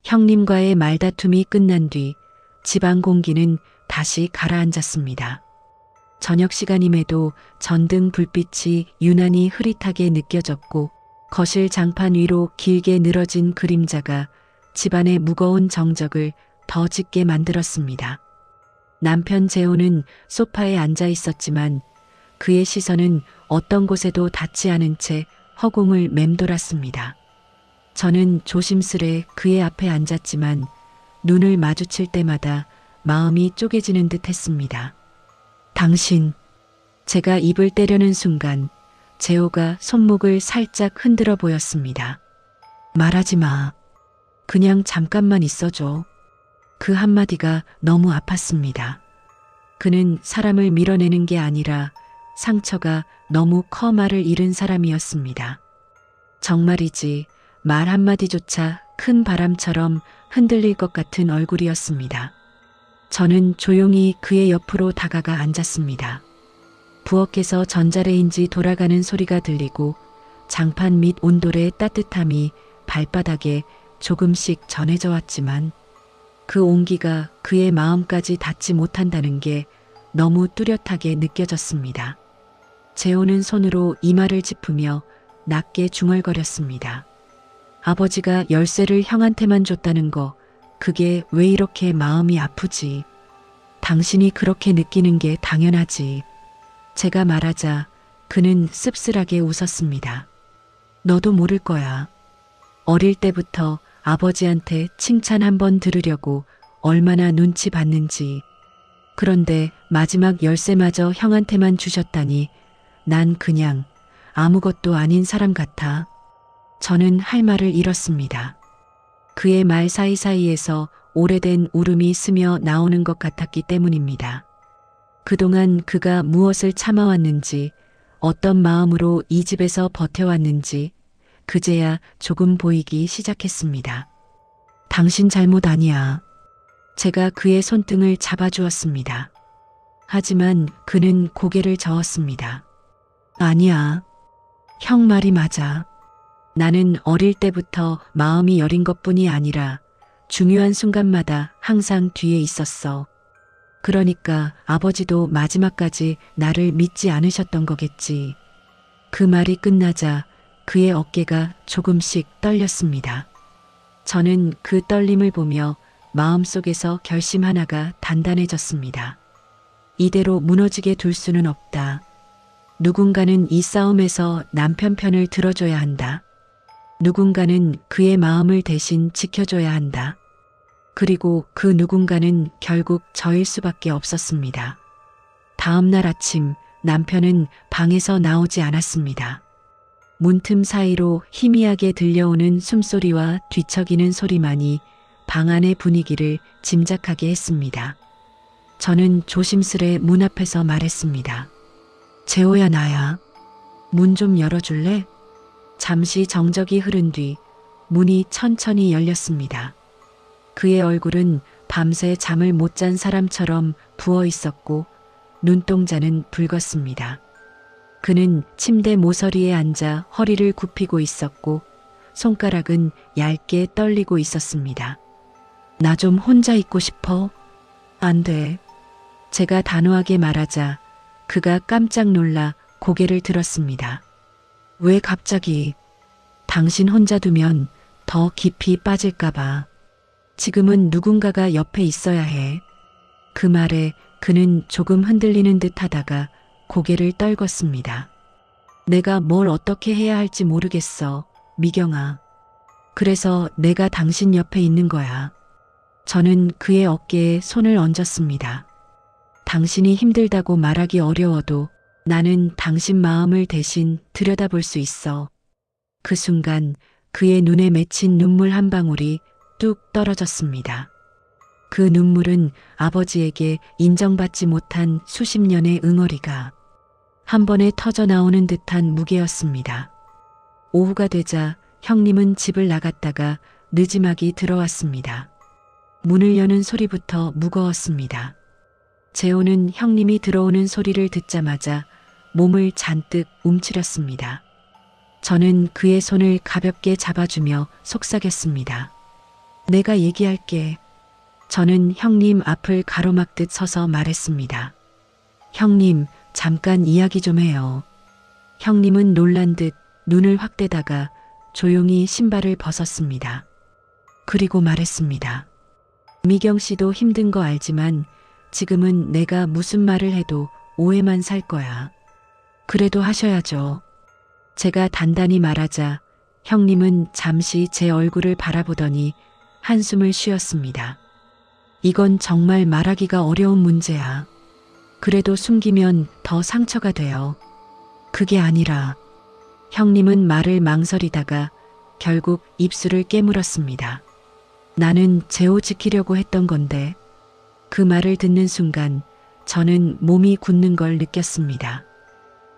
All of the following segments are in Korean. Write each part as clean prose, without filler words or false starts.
형님과의 말다툼이 끝난 뒤 집안 공기는 다시 가라앉았습니다. 저녁 시간임에도 전등 불빛이 유난히 흐릿하게 느껴졌고 거실 장판 위로 길게 늘어진 그림자가 집안의 무거운 정적을 더 짙게 만들었습니다. 남편 재호는 소파에 앉아 있었지만 그의 시선은 어떤 곳에도 닿지 않은 채 허공을 맴돌았습니다. 저는 조심스레 그의 앞에 앉았지만 눈을 마주칠 때마다 마음이 쪼개지는 듯 했습니다. 당신, 제가 입을 떼려는 순간 재호가 손목을 살짝 흔들어 보였습니다. 말하지 마. 그냥 잠깐만 있어줘. 그 한마디가 너무 아팠습니다. 그는 사람을 밀어내는 게 아니라 상처가 너무 커 말을 잃은 사람이었습니다. 정말이지 말 한마디조차 큰 바람처럼 흔들릴 것 같은 얼굴이었습니다. 저는 조용히 그의 옆으로 다가가 앉았습니다. 부엌에서 전자레인지 돌아가는 소리가 들리고 장판 및 온돌의 따뜻함이 발바닥에 조금씩 전해져 왔지만 그 온기가 그의 마음까지 닿지 못한다는 게 너무 뚜렷하게 느껴졌습니다. 재호는 손으로 이마를 짚으며 낮게 중얼거렸습니다. 아버지가 열쇠를 형한테만 줬다는 거, 그게 왜 이렇게 마음이 아프지? 당신이 그렇게 느끼는 게 당연하지. 제가 말하자 그는 씁쓸하게 웃었습니다. 너도 모를 거야. 어릴 때부터 아버지한테 칭찬 한번 들으려고 얼마나 눈치 봤는지. 그런데 마지막 열쇠마저 형한테만 주셨다니 난 그냥 아무것도 아닌 사람 같아. 저는 할 말을 잃었습니다. 그의 말 사이사이에서 오래된 울음이 스며 나오는 것 같았기 때문입니다. 그동안 그가 무엇을 참아왔는지, 어떤 마음으로 이 집에서 버텨왔는지 그제야 조금 보이기 시작했습니다. 당신 잘못 아니야. 제가 그의 손등을 잡아주었습니다. 하지만 그는 고개를 저었습니다. 아니야. 형 말이 맞아. 나는 어릴 때부터 마음이 여린 것뿐이 아니라 중요한 순간마다 항상 뒤에 있었어. 그러니까 아버지도 마지막까지 나를 믿지 않으셨던 거겠지. 그 말이 끝나자 그의 어깨가 조금씩 떨렸습니다. 저는 그 떨림을 보며 마음속에서 결심 하나가 단단해졌습니다. 이대로 무너지게 둘 수는 없다. 누군가는 이 싸움에서 남편 편을 들어줘야 한다. 누군가는 그의 마음을 대신 지켜줘야 한다. 그리고 그 누군가는 결국 저일 수밖에 없었습니다. 다음 날 아침 남편은 방에서 나오지 않았습니다. 문틈 사이로 희미하게 들려오는 숨소리와 뒤척이는 소리만이 방 안의 분위기를 짐작하게 했습니다. 저는 조심스레 문 앞에서 말했습니다. 재호야, 나야. 문 좀 열어줄래? 잠시 정적이 흐른 뒤 문이 천천히 열렸습니다. 그의 얼굴은 밤새 잠을 못 잔 사람처럼 부어 있었고 눈동자는 붉었습니다. 그는 침대 모서리에 앉아 허리를 굽히고 있었고 손가락은 얇게 떨리고 있었습니다. 나 좀 혼자 있고 싶어. 안 돼. 제가 단호하게 말하자 그가 깜짝 놀라 고개를 들었습니다. 왜 갑자기? 당신 혼자 두면 더 깊이 빠질까 봐. 지금은 누군가가 옆에 있어야 해. 그 말에 그는 조금 흔들리는 듯 하다가 고개를 떨궜습니다. 내가 뭘 어떻게 해야 할지 모르겠어, 미경아. 그래서 내가 당신 옆에 있는 거야. 저는 그의 어깨에 손을 얹었습니다. 당신이 힘들다고 말하기 어려워도 나는 당신 마음을 대신 들여다볼 수 있어. 그 순간 그의 눈에 맺힌 눈물 한 방울이 뚝 떨어졌습니다. 그 눈물은 아버지에게 인정받지 못한 수십 년의 응어리가 한 번에 터져 나오는 듯한 무게였습니다. 오후가 되자 형님은 집을 나갔다가 느지막이 들어왔습니다. 문을 여는 소리부터 무거웠습니다. 재호는 형님이 들어오는 소리를 듣자마자 몸을 잔뜩 움츠렸습니다. 저는 그의 손을 가볍게 잡아주며 속삭였습니다. 내가 얘기할게. 저는 형님 앞을 가로막듯 서서 말했습니다. 형님, 잠깐 이야기 좀 해요. 형님은 놀란 듯 눈을 확 떼다가 조용히 신발을 벗었습니다. 그리고 말했습니다. 미경 씨도 힘든 거 알지만 지금은 내가 무슨 말을 해도 오해만 살 거야. 그래도 하셔야죠. 제가 단단히 말하자 형님은 잠시 제 얼굴을 바라보더니 한숨을 쉬었습니다. 이건 정말 말하기가 어려운 문제야. 그래도 숨기면 더 상처가 돼요. 그게 아니라 형님은 말을 망설이다가 결국 입술을 깨물었습니다. 나는 재호 지키려고 했던 건데. 그 말을 듣는 순간 저는 몸이 굳는 걸 느꼈습니다.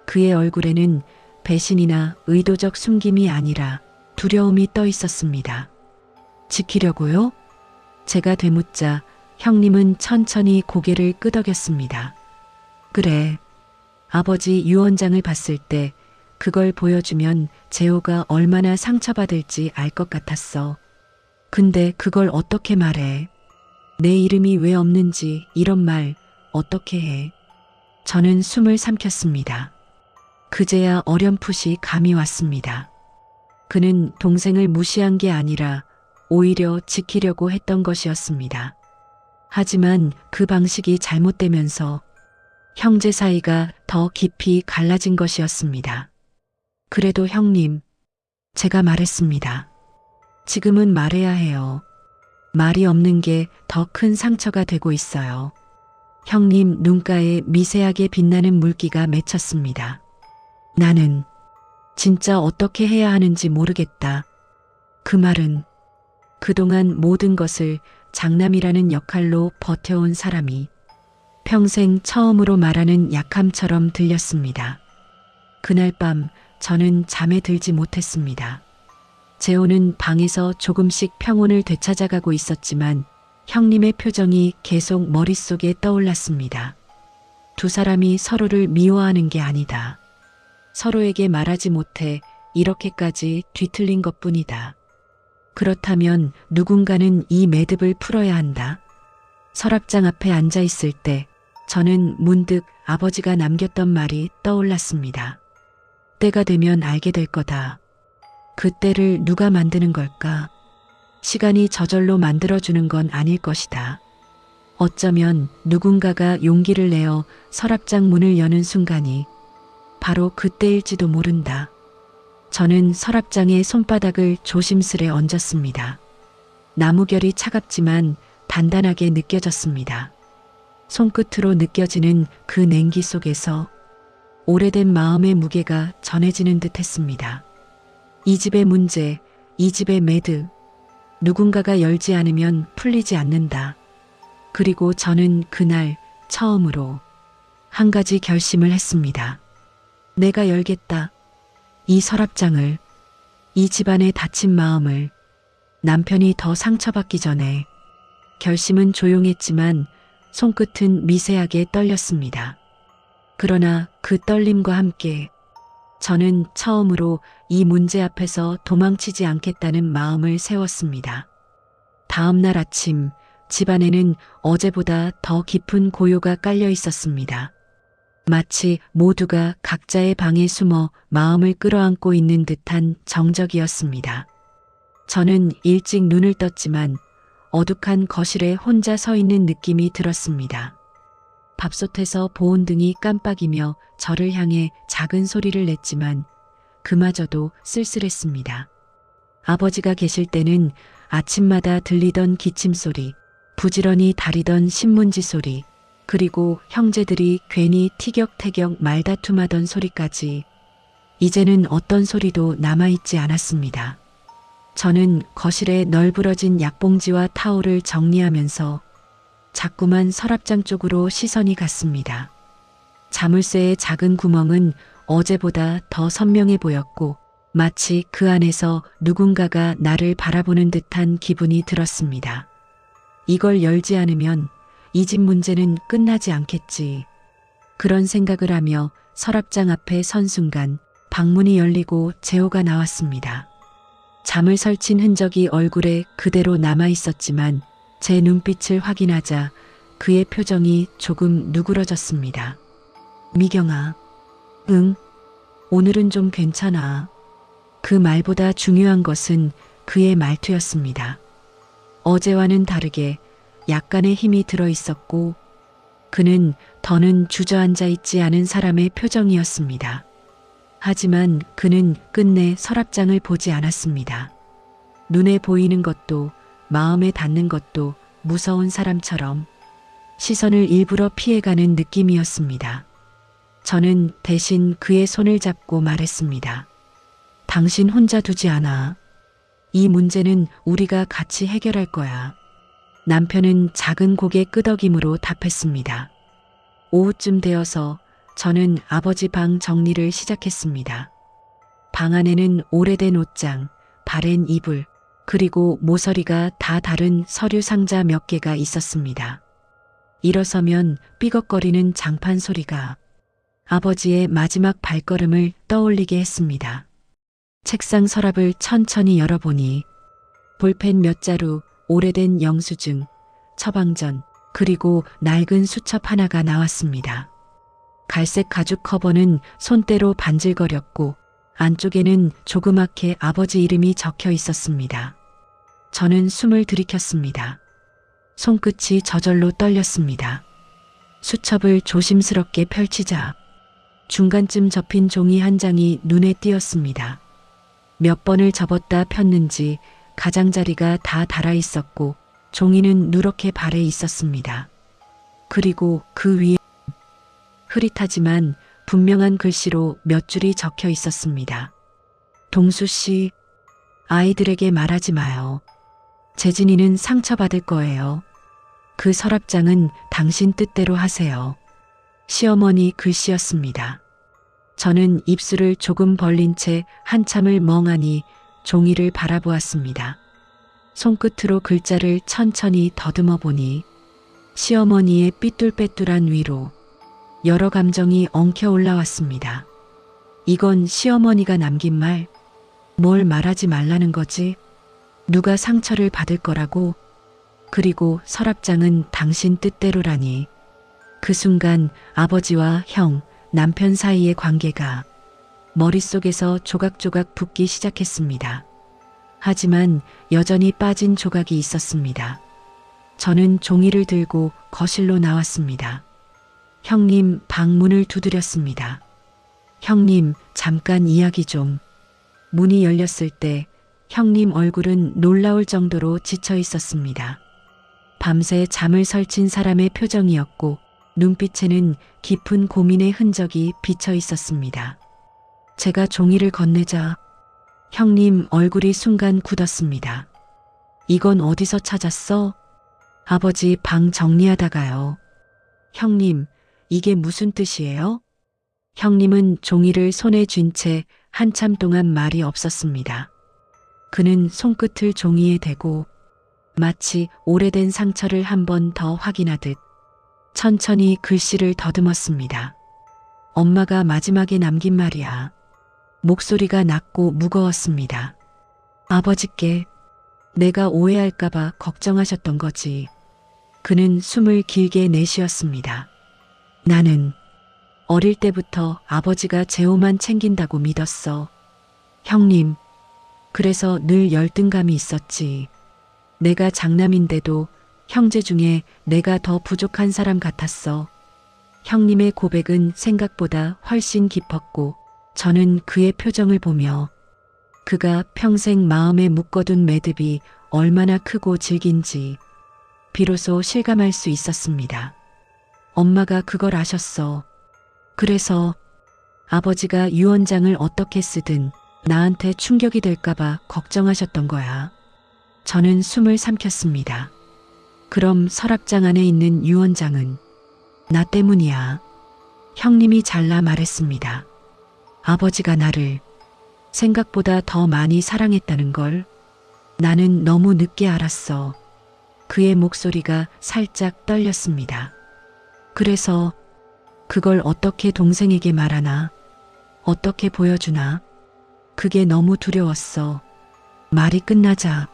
그의 얼굴에는 배신이나 의도적 숨김이 아니라 두려움이 떠 있었습니다. 지키려고요? 제가 되묻자 형님은 천천히 고개를 끄덕였습니다. 그래. 아버지 유언장을 봤을 때 그걸 보여주면 재호가 얼마나 상처받을지 알 것 같았어. 근데 그걸 어떻게 말해? 내 이름이 왜 없는지 이런 말 어떻게 해? 저는 숨을 삼켰습니다. 그제야 어렴풋이 감이 왔습니다. 그는 동생을 무시한 게 아니라 오히려 지키려고 했던 것이었습니다. 하지만 그 방식이 잘못되면서 형제 사이가 더 깊이 갈라진 것이었습니다. 그래도 형님, 제가 말했습니다. 지금은 말해야 해요. 말이 없는 게 더 큰 상처가 되고 있어요. 형님 눈가에 미세하게 빛나는 물기가 맺혔습니다. 나는 진짜 어떻게 해야 하는지 모르겠다. 그 말은 그동안 모든 것을 장남이라는 역할로 버텨온 사람이 평생 처음으로 말하는 약함처럼 들렸습니다. 그날 밤 저는 잠에 들지 못했습니다. 재호는 방에서 조금씩 평온을 되찾아가고 있었지만 형님의 표정이 계속 머릿속에 떠올랐습니다. 두 사람이 서로를 미워하는 게 아니다. 서로에게 말하지 못해 이렇게까지 뒤틀린 것뿐이다. 그렇다면 누군가는 이 매듭을 풀어야 한다. 서랍장 앞에 앉아 있을 때 저는 문득 아버지가 남겼던 말이 떠올랐습니다. 때가 되면 알게 될 거다. 그 때를 누가 만드는 걸까? 시간이 저절로 만들어주는 건 아닐 것이다. 어쩌면 누군가가 용기를 내어 서랍장 문을 여는 순간이 바로 그때일지도 모른다. 저는 서랍장에 손바닥을 조심스레 얹었습니다. 나무결이 차갑지만 단단하게 느껴졌습니다. 손끝으로 느껴지는 그 냉기 속에서 오래된 마음의 무게가 전해지는 듯 했습니다. 이 집의 문제, 이 집의 매듭, 누군가가 열지 않으면 풀리지 않는다. 그리고 저는 그날 처음으로 한 가지 결심을 했습니다. 내가 열겠다. 이 서랍장을, 이 집안의 다친 마음을, 남편이 더 상처받기 전에. 결심은 조용했지만 손끝은 미세하게 떨렸습니다. 그러나 그 떨림과 함께 저는 처음으로 이 문제 앞에서 도망치지 않겠다는 마음을 세웠습니다. 다음 날 아침 집안에는 어제보다 더 깊은 고요가 깔려 있었습니다. 마치 모두가 각자의 방에 숨어 마음을 끌어안고 있는 듯한 정적이었습니다. 저는 일찍 눈을 떴지만 어둑한 거실에 혼자 서 있는 느낌이 들었습니다. 밥솥에서 보온등이 깜빡이며 저를 향해 작은 소리를 냈지만 그마저도 쓸쓸했습니다. 아버지가 계실 때는 아침마다 들리던 기침소리, 부지런히 다리던 신문지 소리, 그리고 형제들이 괜히 티격태격 말다툼하던 소리까지 이제는 어떤 소리도 남아있지 않았습니다. 저는 거실에 널브러진 약봉지와 타올을 정리하면서 자꾸만 서랍장 쪽으로 시선이 갔습니다. 자물쇠의 작은 구멍은 어제보다 더 선명해 보였고 마치 그 안에서 누군가가 나를 바라보는 듯한 기분이 들었습니다. 이걸 열지 않으면 이 집 문제는 끝나지 않겠지. 그런 생각을 하며 서랍장 앞에 선 순간 방문이 열리고 재호가 나왔습니다. 잠을 설친 흔적이 얼굴에 그대로 남아 있었지만 제 눈빛을 확인하자 그의 표정이 조금 누그러졌습니다. 미경아, 응, 오늘은 좀 괜찮아. 그 말보다 중요한 것은 그의 말투였습니다. 어제와는 다르게 약간의 힘이 들어 있었고 그는 더는 주저앉아 있지 않은 사람의 표정이었습니다. 하지만 그는 끝내 서랍장을 보지 않았습니다. 눈에 보이는 것도 마음에 닿는 것도 무서운 사람처럼 시선을 일부러 피해가는 느낌이었습니다. 저는 대신 그의 손을 잡고 말했습니다. 당신 혼자 두지 않아. 이 문제는 우리가 같이 해결할 거야. 남편은 작은 고개 끄덕임으로 답했습니다. 오후쯤 되어서 저는 아버지 방 정리를 시작했습니다. 방 안에는 오래된 옷장, 바랜 이불, 그리고 모서리가 다 다른 서류 상자 몇 개가 있었습니다. 일어서면 삐걱거리는 장판 소리가 아버지의 마지막 발걸음을 떠올리게 했습니다. 책상 서랍을 천천히 열어보니 볼펜 몇 자루, 오래된 영수증, 처방전, 그리고 낡은 수첩 하나가 나왔습니다. 갈색 가죽 커버는 손때로 반질거렸고 안쪽에는 조그맣게 아버지 이름이 적혀 있었습니다. 저는 숨을 들이켰습니다. 손끝이 저절로 떨렸습니다. 수첩을 조심스럽게 펼치자 중간쯤 접힌 종이 한 장이 눈에 띄었습니다. 몇 번을 접었다 폈는지 가장자리가 다 닳아 있었고 종이는 누렇게 발해 있었습니다. 그리고 그 위에 흐릿하지만 분명한 글씨로 몇 줄이 적혀 있었습니다. 동수 씨, 아이들에게 말하지 마요. 재진이는 상처받을 거예요. 그 서랍장은 당신 뜻대로 하세요. 시어머니 글씨였습니다. 저는 입술을 조금 벌린 채 한참을 멍하니 종이를 바라보았습니다. 손끝으로 글자를 천천히 더듬어 보니 시어머니의 삐뚤빼뚤한 위로 여러 감정이 엉켜 올라왔습니다. 이건 시어머니가 남긴 말, 뭘 말하지 말라는 거지? 누가 상처를 받을 거라고? 그리고 서랍장은 당신 뜻대로라니. 그 순간 아버지와 형, 남편 사이의 관계가 머릿속에서 조각조각 붙기 시작했습니다. 하지만 여전히 빠진 조각이 있었습니다. 저는 종이를 들고 거실로 나왔습니다. 형님 방 문을 두드렸습니다. 형님, 잠깐 이야기 좀. 문이 열렸을 때 형님 얼굴은 놀라울 정도로 지쳐 있었습니다. 밤새 잠을 설친 사람의 표정이었고 눈빛에는 깊은 고민의 흔적이 비쳐 있었습니다. 제가 종이를 건네자 형님 얼굴이 순간 굳었습니다. 이건 어디서 찾았어? 아버지 방 정리하다가요. 형님, 이게 무슨 뜻이에요? 형님은 종이를 손에 쥔 채 한참 동안 말이 없었습니다. 그는 손끝을 종이에 대고 마치 오래된 상처를 한 번 더 확인하듯 천천히 글씨를 더듬었습니다. 엄마가 마지막에 남긴 말이야. 목소리가 낮고 무거웠습니다. 아버지께 내가 오해할까봐 걱정하셨던 거지. 그는 숨을 길게 내쉬었습니다. 나는 어릴 때부터 아버지가 제 옷만 챙긴다고 믿었어. 형님, 그래서 늘 열등감이 있었지. 내가 장남인데도 형제 중에 내가 더 부족한 사람 같았어. 형님의 고백은 생각보다 훨씬 깊었고 저는 그의 표정을 보며 그가 평생 마음에 묶어둔 매듭이 얼마나 크고 질긴지 비로소 실감할 수 있었습니다. 엄마가 그걸 아셨어. 그래서 아버지가 유언장을 어떻게 쓰든 나한테 충격이 될까봐 걱정하셨던 거야. 저는 숨을 삼켰습니다. 그럼 서랍장 안에 있는 유언장은 나 때문이야. 형님이 잘라 말했습니다. 아버지가 나를 생각보다 더 많이 사랑했다는 걸 나는 너무 늦게 알았어. 그의 목소리가 살짝 떨렸습니다. 그래서 그걸 어떻게 동생에게 말하나? 어떻게 보여주나? 그게 너무 두려웠어. 말이 끝나자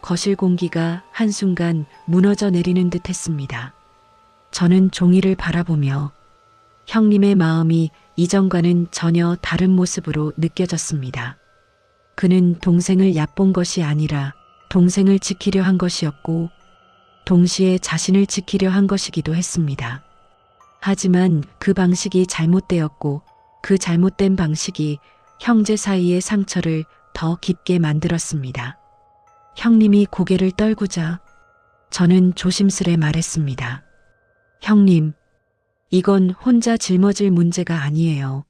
거실 공기가 한순간 무너져 내리는 듯 했습니다. 저는 종이를 바라보며 형님의 마음이 이전과는 전혀 다른 모습으로 느껴졌습니다. 그는 동생을 얕본 것이 아니라 동생을 지키려 한 것이었고 동시에 자신을 지키려 한 것이기도 했습니다. 하지만 그 방식이 잘못되었고 그 잘못된 방식이 형제 사이의 상처를 더 깊게 만들었습니다. 형님이 고개를 떨구자 저는 조심스레 말했습니다. 형님, 이건 혼자 짊어질 문제가 아니에요.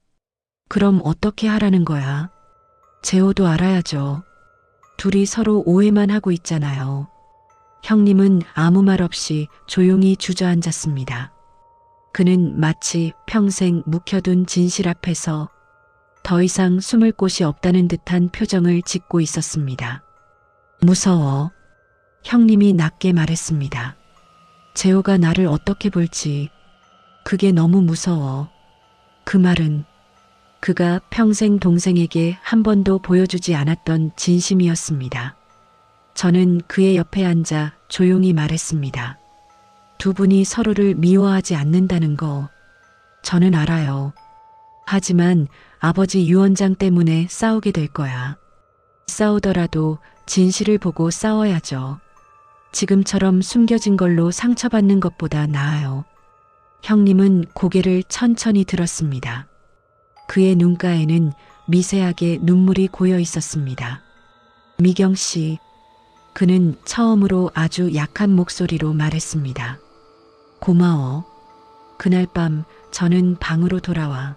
그럼 어떻게 하라는 거야? 재호도 알아야죠. 둘이 서로 오해만 하고 있잖아요. 형님은 아무 말 없이 조용히 주저앉았습니다. 그는 마치 평생 묵혀둔 진실 앞에서 더 이상 숨을 곳이 없다는 듯한 표정을 짓고 있었습니다. 무서워. 형님이 낮게 말했습니다. 재호가 나를 어떻게 볼지 그게 너무 무서워. 그 말은 그가 평생 동생에게 한 번도 보여주지 않았던 진심이었습니다. 저는 그의 옆에 앉아 조용히 말했습니다. 두 분이 서로를 미워하지 않는다는 거 저는 알아요. 하지만 아버지 유언장 때문에 싸우게 될 거야. 싸우더라도 진실을 보고 싸워야죠. 지금처럼 숨겨진 걸로 상처받는 것보다 나아요. 형님은 고개를 천천히 들었습니다. 그의 눈가에는 미세하게 눈물이 고여 있었습니다. 미경 씨, 그는 처음으로 아주 약한 목소리로 말했습니다. 고마워. 그날 밤 저는 방으로 돌아와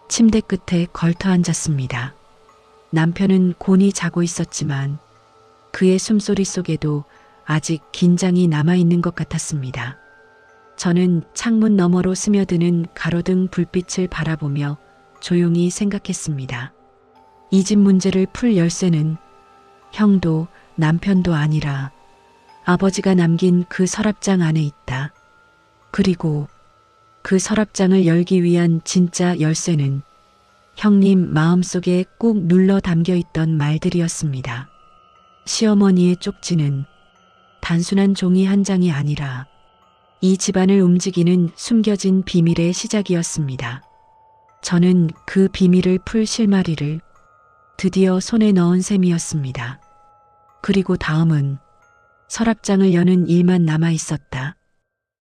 침대 끝에 걸터 앉았습니다. 남편은 곤히 자고 있었지만 그의 숨소리 속에도 아직 긴장이 남아있는 것 같았습니다. 저는 창문 너머로 스며드는 가로등 불빛을 바라보며 조용히 생각했습니다. 이 집 문제를 풀 열쇠는 형도 남편도 아니라 아버지가 남긴 그 서랍장 안에 있다. 그리고 그 서랍장을 열기 위한 진짜 열쇠는 형님 마음속에 꾹 눌러 담겨 있던 말들이었습니다. 시어머니의 쪽지는 단순한 종이 한 장이 아니라 이 집안을 움직이는 숨겨진 비밀의 시작이었습니다. 저는 그 비밀을 풀 실마리를 드디어 손에 넣은 셈이었습니다. 그리고 다음은 서랍장을 여는 일만 남아 있었다.